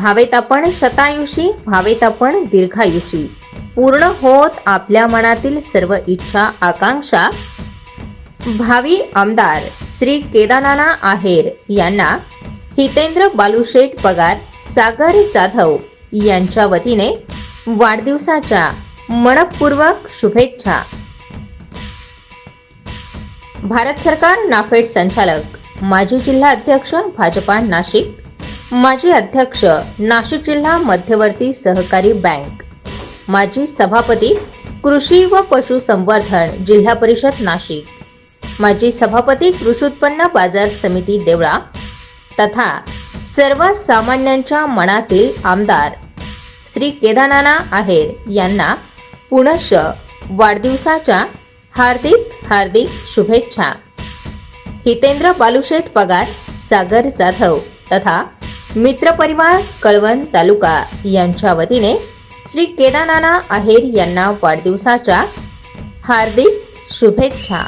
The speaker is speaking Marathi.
भावेत आपण शतायुषी, भावेत आपण दीर्घायुषी, पूर्ण होत आपल्या मनातील सर्व इच्छा आकांक्षा। भावी आमदार श्री केदारनाना आहेर यांना हितेंद्र बालुशेठ पगार, सागर जाधव यांच्या वतीने वाढदिवसाच्या मनपूर्वक शुभेच्छा। भारत सरकार नाफेड संचालक, माजी जिल्हा अध्यक्ष भाजपा नाशिक, माजी अध्यक्ष नाशिक जिल्हा मध्यवर्ती सहकारी बँक, माजी सभापती कृषी व पशुसंवर्धन जिल्हा परिषद नाशिक, माजी सभापती कृषी उत्पन्न बाजार समिती देवळा तथा सर्वसामान्यांच्या मनातील आमदार श्री केदारनाना आहेर यांना पुनश्च वाढदिवसाच्या हार्दिक शुभेच्छा। हितेंद्र बालुशेठ पगार, सागर जाधव तथा मित्रपरिवार कळवण तालुका यांच्या वतीने श्री केदारनाना आहेर यांना वाढदिवसाच्या हार्दिक शुभेच्छा।